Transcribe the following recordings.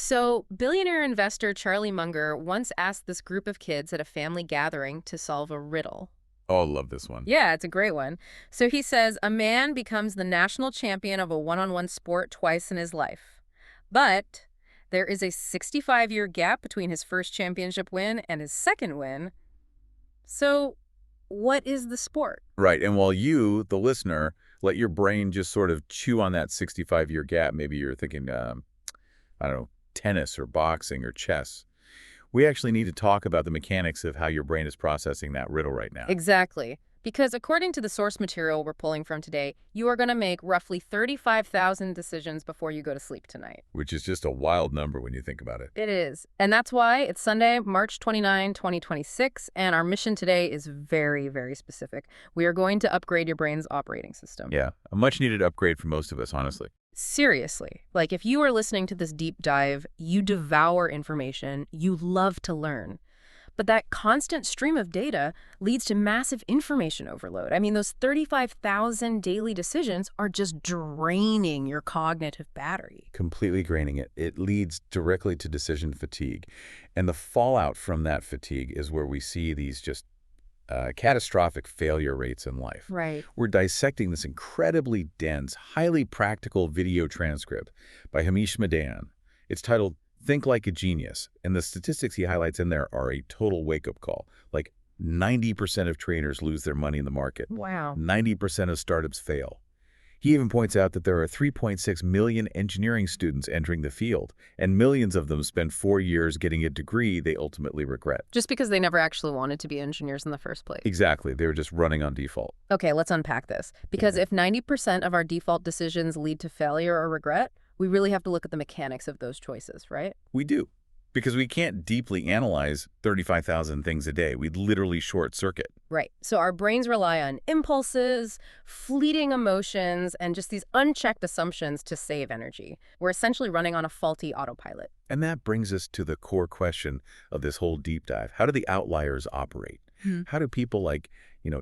So, billionaire investor Charlie Munger once asked this group of kids at a family gathering to solve a riddle. Oh, I love this one. Yeah, it's a great one. So he says a man becomes the national champion of a one-on-one sport twice in his life. But there is a 65-year gap between his first championship win and his second win. So, what is the sport? Right. And while you, the listener, let your brain just sort of chew on that 65-year gap, maybe you're thinking, I don't know, tennis or boxing or chess. We actually need to talk about the mechanics of how your brain is processing that riddle right now, Exactly. Because according to the source material we're pulling from today, you are going to make roughly 35,000 decisions before you go to sleep tonight. which is just a wild number when you think about it. It is. And that's why it's Sunday, March 29, 2026, and our mission today is very, very specific. We are going to upgrade your brain's operating system. Yeah, a much-needed upgrade for most of us, honestly. Seriously. Like, if you are listening to this deep dive, you devour information, you love to learn. But that constant stream of data leads to massive information overload. I mean, those 35,000 daily decisions are just draining your cognitive battery. Completely draining it. It leads directly to decision fatigue. And the fallout from that fatigue is where we see these just catastrophic failure rates in life. Right. We're dissecting this incredibly dense, highly practical video transcript by Hamish Madan. It's titled Think Like a Genius, and the statistics he highlights in there are a total wake-up call. Like 90% of trainers lose their money in the market. Wow. 90% of startups fail. He even points out that there are 3.6 million engineering students entering the field, and millions of them spend 4 years getting a degree they ultimately regret. Just because they never actually wanted to be engineers in the first place. Exactly. They were just running on default. Okay, let's unpack this. Because if 90% of our default decisions lead to failure or regret, we really have to look at the mechanics of those choices, right? We do. Because we can't deeply analyze 35,000 things a day. We'd literally short circuit. Right. So our brains rely on impulses, fleeting emotions, and just these unchecked assumptions to save energy. We're essentially running on a faulty autopilot. And that brings us to the core question of this whole deep dive. How do the outliers operate? How do people like,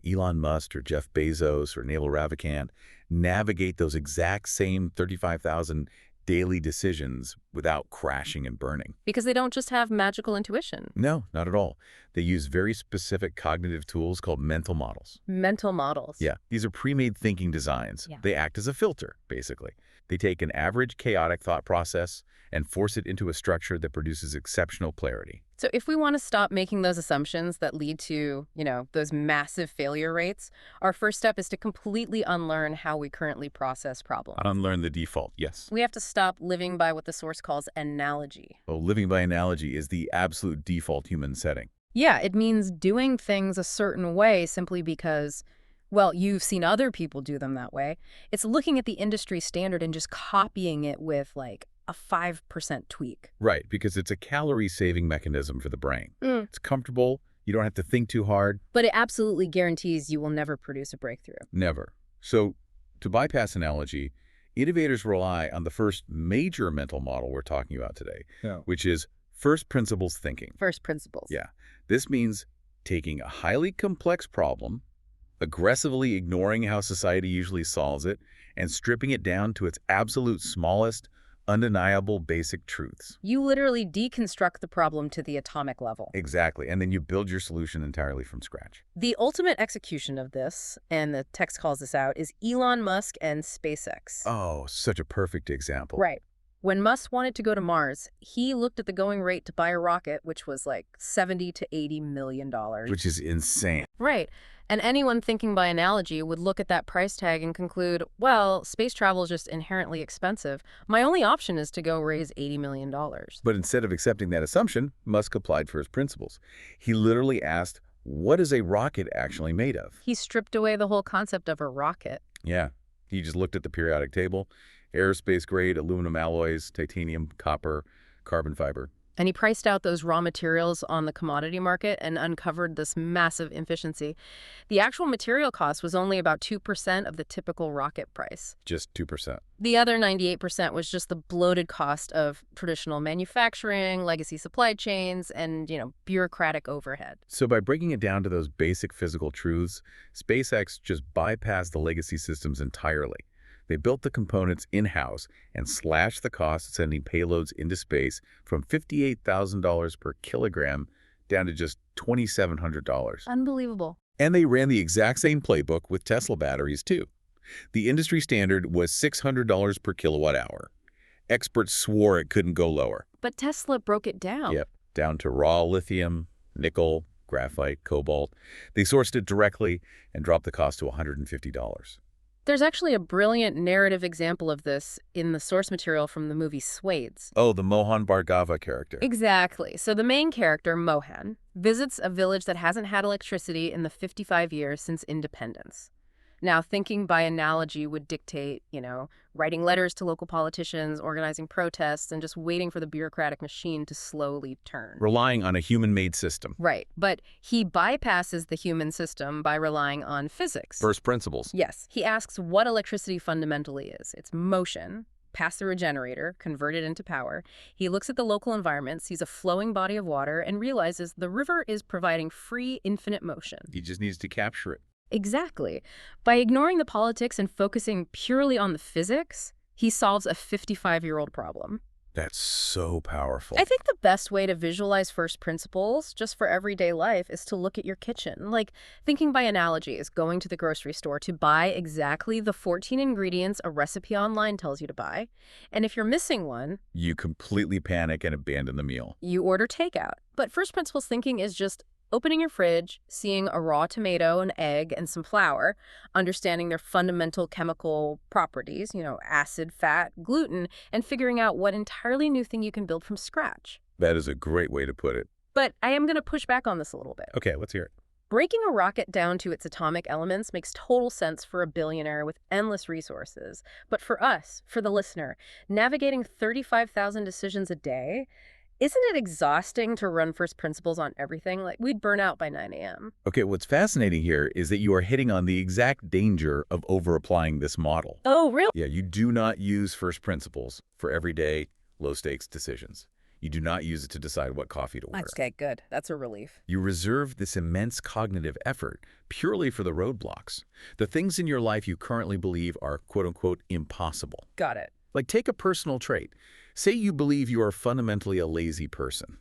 Elon Musk or Jeff Bezos or Naval Ravikant navigate those exact same 35,000 daily decisions without crashing and burning? Because they don't just have magical intuition. No, not at all. They use very specific cognitive tools called mental models. Mental models. Yeah, these are pre-made thinking designs. Yeah. They act as a filter, basically. They take an average chaotic thought process and force it into a structure that produces exceptional clarity. So if we want to stop making those assumptions that lead to, those massive failure rates, our first step is to completely unlearn how we currently process problems. Unlearn the default, yes. We have to stop living by what the source calls analogy. Well, living by analogy is the absolute default human setting. Yeah, it means doing things a certain way simply because, well, you've seen other people do them that way. It's looking at the industry standard and just copying it with, like, a 5% tweak. Right, because it's a calorie-saving mechanism for the brain. Mm. It's comfortable. You don't have to think too hard. But it absolutely guarantees you will never produce a breakthrough. Never. So, to bypass analogy, innovators rely on the first major mental model we're talking about today, which is first principles thinking. First principles. Yeah. This means taking a highly complex problem, aggressively ignoring how society usually solves it, and stripping it down to its absolute smallest, undeniable basic truths. You literally deconstruct the problem to the atomic level. Exactly. And then you build your solution entirely from scratch. The ultimate execution of this, and the text calls this out, is Elon Musk and SpaceX. Oh, such a perfect example. Right. When Musk wanted to go to Mars, he looked at the going rate to buy a rocket, which was like $70 to $80 million. Which is insane. Right. And anyone thinking by analogy would look at that price tag and conclude, well, space travel is just inherently expensive. My only option is to go raise $80 million. But instead of accepting that assumption, Musk applied for his principles. He literally asked, what is a rocket actually made of? He stripped away the whole concept of a rocket. Yeah. He just looked at the periodic table, aerospace-grade aluminum alloys, titanium, copper, carbon fiber. And he priced out those raw materials on the commodity market and uncovered this massive inefficiency. The actual material cost was only about 2% of the typical rocket price. Just 2%. The other 98% was just the bloated cost of traditional manufacturing, legacy supply chains, and, bureaucratic overhead. So by breaking it down to those basic physical truths, SpaceX just bypassed the legacy systems entirely. They built the components in-house and slashed the cost of sending payloads into space from $58,000 per kilogram down to just $2,700. Unbelievable. And they ran the exact same playbook with Tesla batteries, too. The industry standard was $600 per kilowatt hour. Experts swore it couldn't go lower. But Tesla broke it down. Yep, down to raw lithium, nickel, graphite, cobalt. They sourced it directly and dropped the cost to $150. There's actually a brilliant narrative example of this in the source material from the movie Swades. Oh, the Mohan Bhargava character. Exactly. So the main character, Mohan, visits a village that hasn't had electricity in the 55 years since independence. Now, thinking by analogy would dictate, writing letters to local politicians, organizing protests, and just waiting for the bureaucratic machine to slowly turn. Relying on a human-made system. Right. But he bypasses the human system by relying on physics. First principles. Yes. He asks what electricity fundamentally is. It's motion. Pass through a generator, convert it into power. He looks at the local environment, sees a flowing body of water, and realizes the river is providing free, infinite motion. He just needs to capture it. Exactly. By ignoring the politics and focusing purely on the physics, he solves a 55-year-old problem. That's so powerful. I think the best way to visualize first principles, just for everyday life, is to look at your kitchen. Like, thinking by analogy is going to the grocery store to buy exactly the 14 ingredients a recipe online tells you to buy. And if you're missing one, you completely panic and abandon the meal. You order takeout. But first principles thinking is just opening your fridge, seeing a raw tomato, an egg, and some flour, understanding their fundamental chemical properties, acid, fat, gluten, and figuring out what entirely new thing you can build from scratch. That is a great way to put it. But I am going to push back on this a little bit. Okay, let's hear it. Breaking a rocket down to its atomic elements makes total sense for a billionaire with endless resources. But for us, for the listener, navigating 35,000 decisions a day, isn't it exhausting to run first principles on everything? Like, we'd burn out by 9 a.m. Okay, what's fascinating here is that you are hitting on the exact danger of over-applying this model. Oh, really? Yeah, you do not use first principles for everyday, low-stakes decisions. You do not use it to decide what coffee to order. Okay, good. That's a relief. You reserve this immense cognitive effort purely for the roadblocks, the things in your life you currently believe are quote-unquote impossible. Got it. Like, take a personal trait. Say you believe you are fundamentally a lazy person.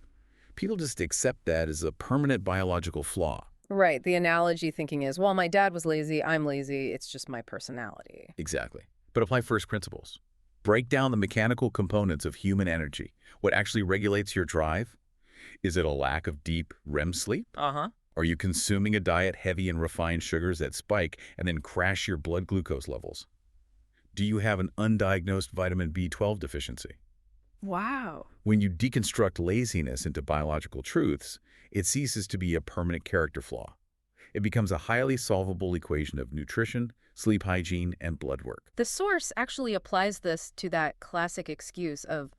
People just accept that as a permanent biological flaw. Right. The analogy thinking is, well, my dad was lazy, I'm lazy, it's just my personality. Exactly. But apply first principles. Break down the mechanical components of human energy. What actually regulates your drive? Is it a lack of deep REM sleep? Uh-huh. Are you consuming a diet heavy in refined sugars that spike and then crash your blood glucose levels? Do you have an undiagnosed vitamin B12 deficiency? Wow. When you deconstruct laziness into biological truths, it ceases to be a permanent character flaw. It becomes a highly solvable equation of nutrition, sleep hygiene, and blood work. The source actually applies this to that classic excuse of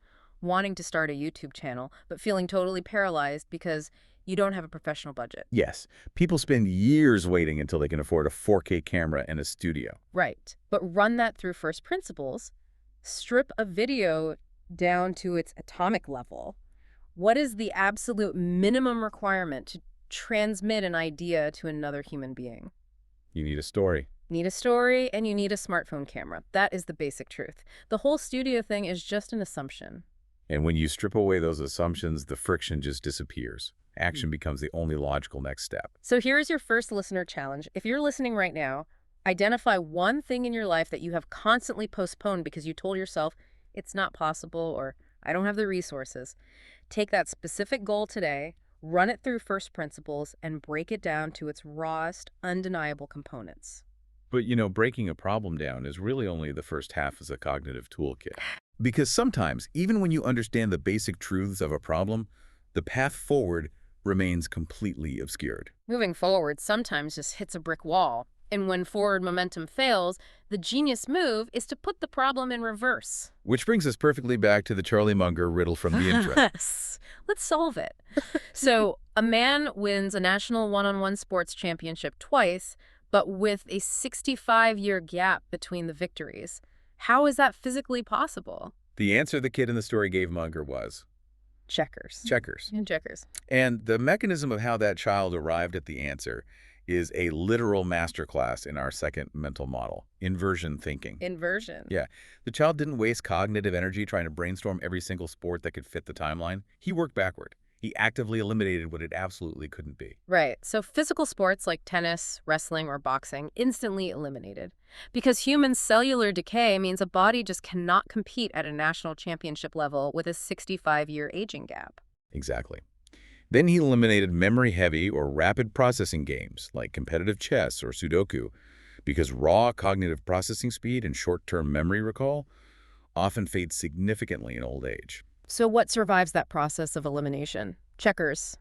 wanting to start a YouTube channel, but feeling totally paralyzed because you don't have a professional budget. Yes, people spend years waiting until they can afford a 4K camera and a studio. Right. But run that through first principles, strip a video down to its atomic level. What is the absolute minimum requirement to transmit an idea to another human being? You need a story. Need a story, and you need a smartphone camera. That is the basic truth. The whole studio thing is just an assumption. And when you strip away those assumptions, the friction just disappears. Action becomes the only logical next step. So here's your first listener challenge. If you're listening right now, identify one thing in your life that you have constantly postponed because you told yourself it's not possible or I don't have the resources. Take that specific goal today, run it through first principles, and break it down to its rawest, undeniable components. But, breaking a problem down is really only the first half as a cognitive toolkit. Because sometimes, even when you understand the basic truths of a problem, the path forward remains completely obscured. Moving forward sometimes just hits a brick wall. And when forward momentum fails, the genius move is to put the problem in reverse. Which brings us perfectly back to the Charlie Munger riddle from the intro. Yes. Let's solve it. So, a man wins a national one-on-one sports championship twice, but with a 65-year gap between the victories. How is that physically possible? The answer the kid in the story gave Munger was Checkers. checkers. And checkers. And the mechanism of how that child arrived at the answer is a literal masterclass in our second mental model, inversion thinking. Inversion. Yeah, the child didn't waste cognitive energy trying to brainstorm every single sport that could fit the timeline. He worked backward. He actively eliminated what it absolutely couldn't be. Right. So physical sports like tennis, wrestling, or boxing instantly eliminated. Because human cellular decay means a body just cannot compete at a national championship level with a 65-year aging gap. Exactly. Then he eliminated memory-heavy or rapid processing games like competitive chess or Sudoku because raw cognitive processing speed and short-term memory recall often fade significantly in old age. So what survives that process of elimination? Checkers,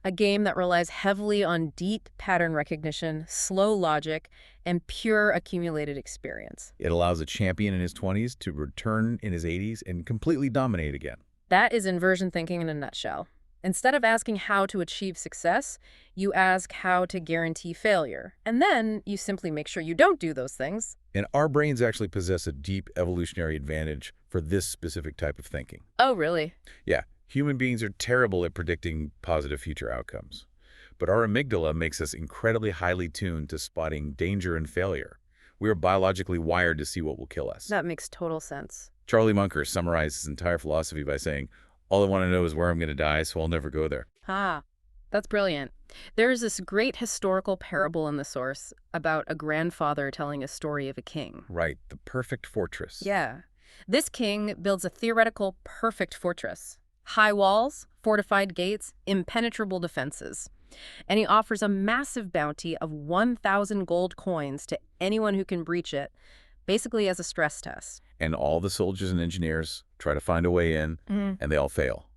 a game that relies heavily on deep pattern recognition, slow logic, and pure accumulated experience. It allows a champion in his 20s to return in his 80s and completely dominate again. That is inversion thinking in a nutshell. Instead of asking how to achieve success, you ask how to guarantee failure. And then you simply make sure you don't do those things. And our brains actually possess a deep evolutionary advantage for this specific type of thinking. Oh, really? Yeah, human beings are terrible at predicting positive future outcomes. But our amygdala makes us incredibly highly tuned to spotting danger and failure. We are biologically wired to see what will kill us. That makes total sense. Charlie Munger summarized his entire philosophy by saying, "All I want to know is where I'm going to die, so I'll never go there." Ah, that's brilliant. There's this great historical parable in the source about a grandfather telling a story of a king. Right, the perfect fortress. Yeah. This king builds a theoretical perfect fortress. High walls, fortified gates, impenetrable defenses. And he offers a massive bounty of 1,000 gold coins to anyone who can breach it, basically as a stress test. And all the soldiers and engineers try to find a way in, Mhm. and they all fail.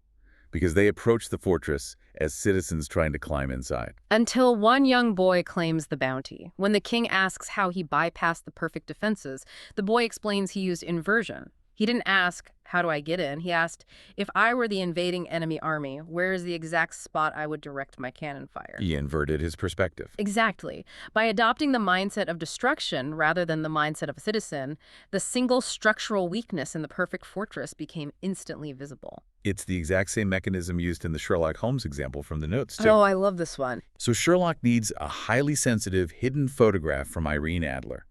Because they approach the fortress as citizens trying to climb inside. Until one young boy claims the bounty. When the king asks how he bypassed the perfect defenses, the boy explains he used inversion. He didn't ask, how do I get in? He asked, if I were the invading enemy army, where is the exact spot I would direct my cannon fire? He inverted his perspective. Exactly. By adopting the mindset of destruction rather than the mindset of a citizen, the single structural weakness in the perfect fortress became instantly visible. It's the exact same mechanism used in the Sherlock Holmes example from the notes, too. Oh, I love this one. So Sherlock needs a highly sensitive, hidden photograph from Irene Adler.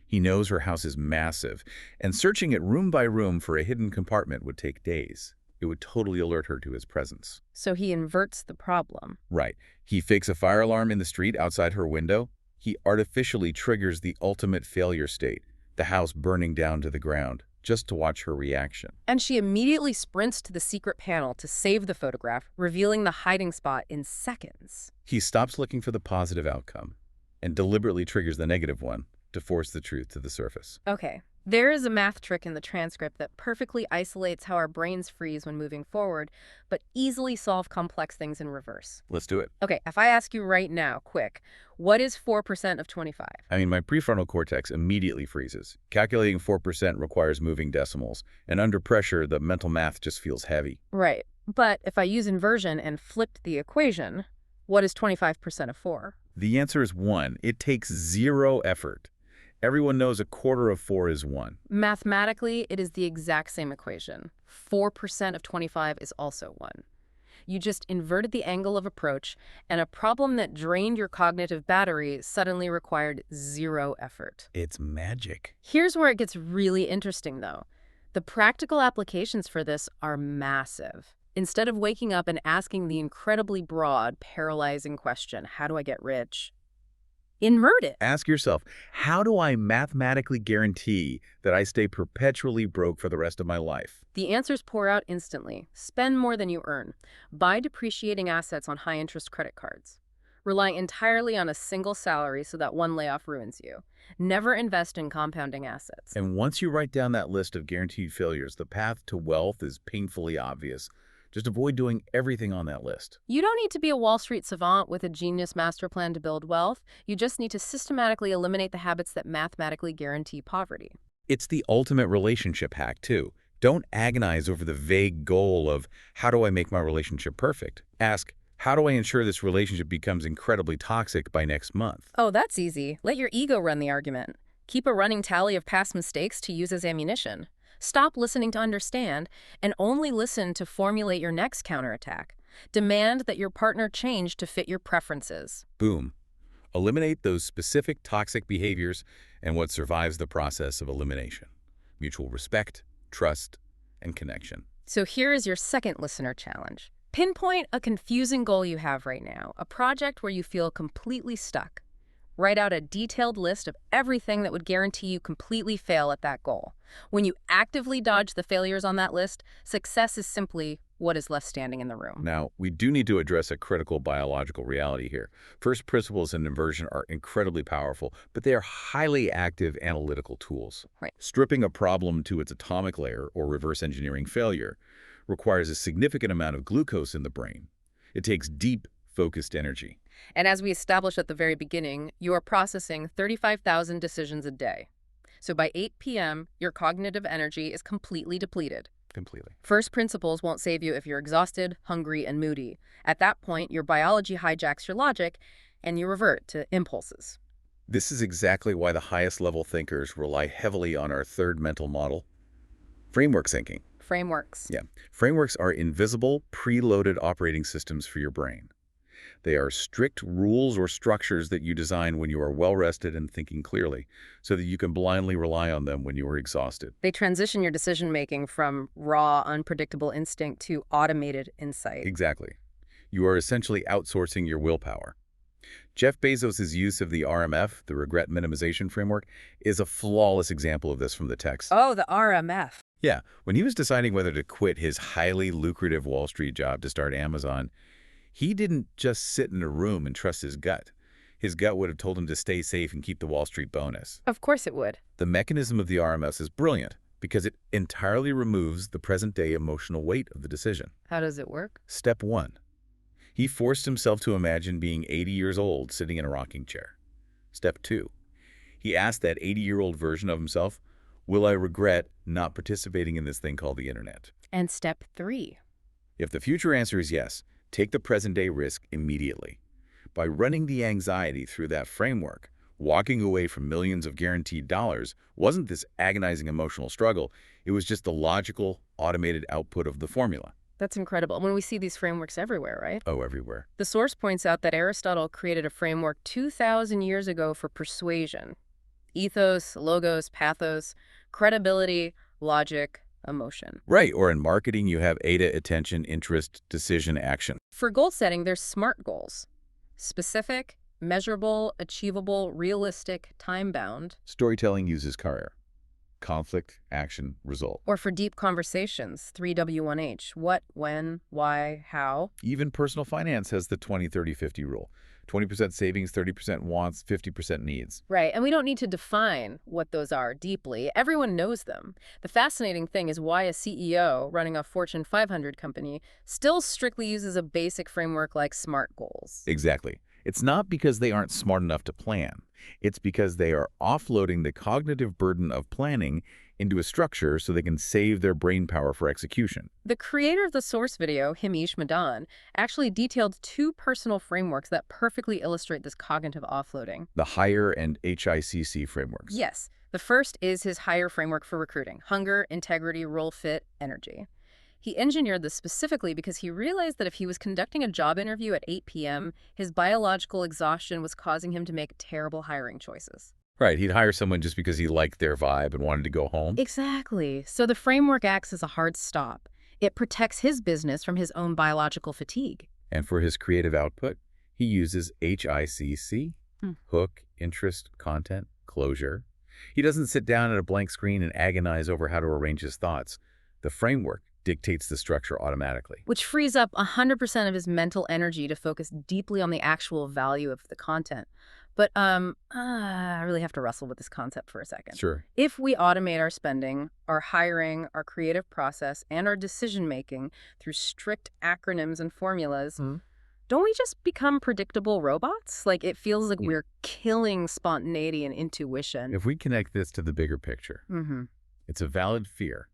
He knows her house is massive, and searching it room by room for a hidden compartment would take days. It would totally alert her to his presence. So he inverts the problem. Right. He fakes a fire alarm in the street outside her window. He artificially triggers the ultimate failure state, the house burning down to the ground, just to watch her reaction. And she immediately sprints to the secret panel to save the photograph, revealing the hiding spot in seconds. He stops looking for the positive outcome and deliberately triggers the negative one to force the truth to the surface. Okay, there is a math trick in the transcript that perfectly isolates how our brains freeze when moving forward, but easily solve complex things in reverse. Let's do it. Okay, if I ask you right now, quick, what is 4% of 25? I mean, my prefrontal cortex immediately freezes. Calculating 4% requires moving decimals, and under pressure, the mental math just feels heavy. Right, but if I use inversion and flipped the equation, what is 25% of 4? The answer is 1. It takes 0 effort. Everyone knows a quarter of 4 is 1. Mathematically, it is the exact same equation. 4% of 25 is also 1. You just inverted the angle of approach, and a problem that drained your cognitive battery suddenly required 0 effort. It's magic. Here's where it gets really interesting, though. The practical applications for this are massive. Instead of waking up and asking the incredibly broad, paralyzing question, how do I get rich? Invert it. Ask yourself, how do I mathematically guarantee that I stay perpetually broke for the rest of my life? The answers pour out instantly. Spend more than you earn. Buy depreciating assets on high-interest credit cards. Rely entirely on a single salary so that one layoff ruins you. Never invest in compounding assets. And once you write down that list of guaranteed failures, the path to wealth is painfully obvious. Just avoid doing everything on that list. You don't need to be a Wall Street savant with a genius master plan to build wealth. You just need to systematically eliminate the habits that mathematically guarantee poverty. It's the ultimate relationship hack, too. Don't agonize over the vague goal of, how do I make my relationship perfect? Ask, how do I ensure this relationship becomes incredibly toxic by next month? Oh, that's easy. Let your ego run the argument. Keep a running tally of past mistakes to use as ammunition. Stop listening to understand and only listen to formulate your next counterattack. Demand that your partner change to fit your preferences. Boom. Eliminate those specific toxic behaviors and what survives the process of elimination. Mutual respect, trust, and connection. So here is your second listener challenge. Pinpoint a confusing goal you have right now, a project where you feel completely stuck. Write out a detailed list of everything that would guarantee you completely fail at that goal. When you actively dodge the failures on that list, success is simply what is left standing in the room. Now, we do need to address a critical biological reality here. First principles and inversion are incredibly powerful, but they are highly active analytical tools. Right. Stripping a problem to its atomic layer, or reverse engineering failure, requires a significant amount of glucose in the brain. It takes deep, focused energy. And as we established at the very beginning, you are processing 35,000 decisions a day. So by 8 p.m., your cognitive energy is completely depleted. Completely. First principles won't save you if you're exhausted, hungry, and moody. At that point, your biology hijacks your logic, and you revert to impulses. This is exactly why the highest level thinkers rely heavily on our third mental model, framework thinking. Frameworks. Yeah. Frameworks are invisible, preloaded operating systems for your brain. They are strict rules or structures that you design when you are well-rested and thinking clearly, so that you can blindly rely on them when you are exhausted. They transition your decision-making from raw, unpredictable instinct to automated insight. Exactly. You are essentially outsourcing your willpower. Jeff Bezos' use of the RMF, the Regret Minimization Framework, is a flawless example of this from the text. Oh, the RMF. Yeah, when he was deciding whether to quit his highly lucrative Wall Street job to start Amazon, he didn't just sit in a room and trust his gut. His gut would have told him to stay safe and keep the Wall Street bonus. Of course it would. The mechanism of the RMS is brilliant because it entirely removes the present-day emotional weight of the decision. How does it work? Step 1. He forced himself to imagine being 80 years old sitting in a rocking chair. Step 2. He asked that 80-year-old version of himself, will I regret not participating in this thing called the internet? And step 3. If the future answer is yes, take the present-day risk immediately. By running the anxiety through that framework, walking away from millions of guaranteed dollars wasn't this agonizing emotional struggle. It was just the logical, automated output of the formula. That's incredible. When we see these frameworks everywhere, right? Oh, everywhere. The source points out that Aristotle created a framework 2,000 years ago for persuasion. Ethos, logos, pathos, credibility, logic, emotion. Right, or in marketing, you have AIDA, attention, interest, decision, action. For goal setting, there's SMART goals. Specific, measurable, achievable, realistic, time-bound. Storytelling uses CARE. Conflict, action, result. Or for deep conversations, 3W1H. What, when, why, how. Even personal finance has the 20-30-50 rule. 20% savings, 30% wants, 50% needs. Right, and we don't need to define what those are deeply. Everyone knows them. The fascinating thing is why a CEO running a Fortune 500 company still strictly uses a basic framework like SMART goals. Exactly. It's not because they aren't smart enough to plan. It's because they are offloading the cognitive burden of planning into a structure so they can save their brain power for execution. The creator of the source video, Himish Madan, actually detailed 2 personal frameworks that perfectly illustrate this cognitive offloading. The HIRE and HICC frameworks. Yes. The first is his HIRE framework for recruiting: hunger, integrity, role fit, energy. He engineered this specifically because he realized that if he was conducting a job interview at 8 p.m., his biological exhaustion was causing him to make terrible hiring choices. Right, he'd hire someone just because he liked their vibe and wanted to go home. Exactly. So the framework acts as a hard stop. It protects his business from his own biological fatigue. And for his creative output, he uses HICC, hook, interest, content, closure. He doesn't sit down at a blank screen and agonize over how to arrange his thoughts. The framework dictates the structure automatically. Which frees up 100% of his mental energy to focus deeply on the actual value of the content. But I really have to wrestle with this concept for a second. Sure. If we automate our spending, our hiring, our creative process, and our decision-making through strict acronyms and formulas, don't we just become predictable robots? Like, it feels like we're killing spontaneity and intuition. If we connect this to the bigger picture, it's a valid fear,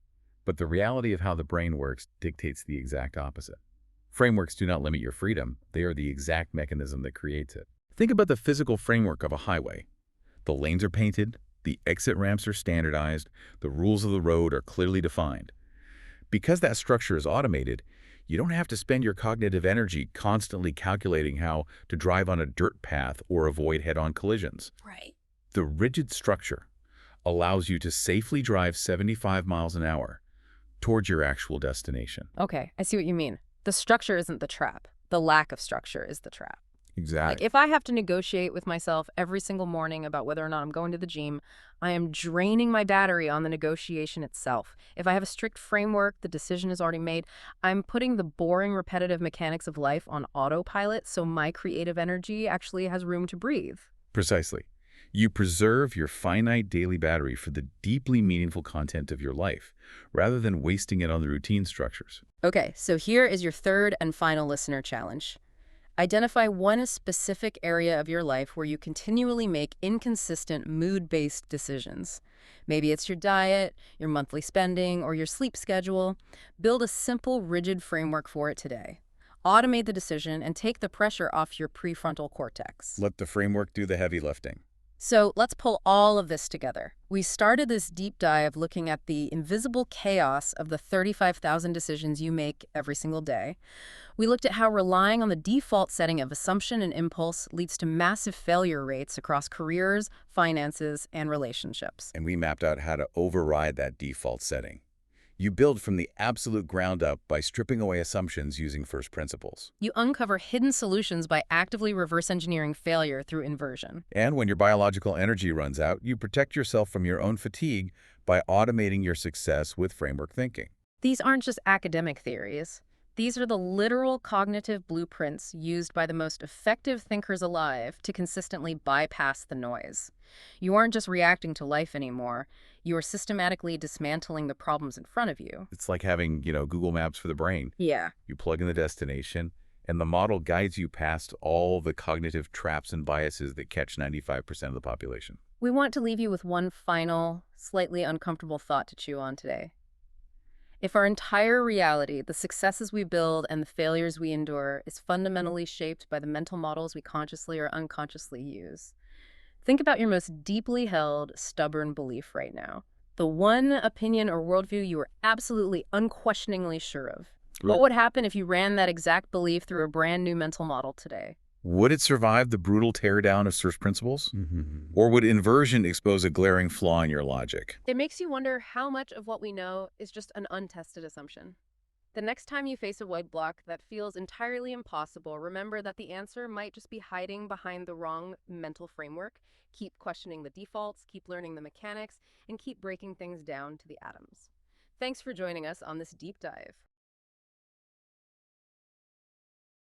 but the reality of how the brain works dictates the exact opposite. Frameworks do not limit your freedom. They are the exact mechanism that creates it. Think about the physical framework of a highway. The lanes are painted, the exit ramps are standardized, the rules of the road are clearly defined. Because that structure is automated, you don't have to spend your cognitive energy constantly calculating how to drive on a dirt path or avoid head-on collisions. Right. The rigid structure allows you to safely drive 75 miles an hour towards your actual destination. Okay, I see what you mean. The structure isn't the trap. The lack of structure is the trap. Like, Exactly. if I have to negotiate with myself every single morning about whether or not I'm going to the gym, I am draining my battery on the negotiation itself. If I have a strict framework, the decision is already made. I'm putting the boring, repetitive mechanics of life on autopilot so my creative energy actually has room to breathe. Precisely. You preserve your finite daily battery for the deeply meaningful content of your life, rather than wasting it on the routine structures. Okay, so here is your third and final listener challenge. Identify one specific area of your life where you continually make inconsistent mood-based decisions. Maybe it's your diet, your monthly spending, or your sleep schedule. Build a simple, rigid framework for it today. Automate the decision and take the pressure off your prefrontal cortex. Let the framework do the heavy lifting. So let's pull all of this together. We started this deep dive looking at the invisible chaos of the 35,000 decisions you make every single day. We looked at how relying on the default setting of assumption and impulse leads to massive failure rates across careers, finances, and relationships. And we mapped out how to override that default setting. You build from the absolute ground up by stripping away assumptions using first principles. You uncover hidden solutions by actively reverse engineering failure through inversion. And when your biological energy runs out, you protect yourself from your own fatigue by automating your success with framework thinking. These aren't just academic theories. These are the literal cognitive blueprints used by the most effective thinkers alive to consistently bypass the noise. You aren't just reacting to life anymore. You are systematically dismantling the problems in front of you. It's like having, Google Maps for the brain. Yeah. You plug in the destination, and the model guides you past all the cognitive traps and biases that catch 95% of the population. We want to leave you with one final, slightly uncomfortable thought to chew on today. If our entire reality, the successes we build and the failures we endure, is fundamentally shaped by the mental models we consciously or unconsciously use, think about your most deeply held, stubborn belief right now. The one opinion or worldview you are absolutely, unquestioningly sure of. What would happen if you ran that exact belief through a brand new mental model today? Would it survive the brutal teardown of first principles? Or would inversion expose a glaring flaw in your logic? It makes you wonder how much of what we know is just an untested assumption. The next time you face a roadblock that feels entirely impossible, remember that the answer might just be hiding behind the wrong mental framework. Keep questioning the defaults, keep learning the mechanics, and keep breaking things down to the atoms. Thanks for joining us on this deep dive.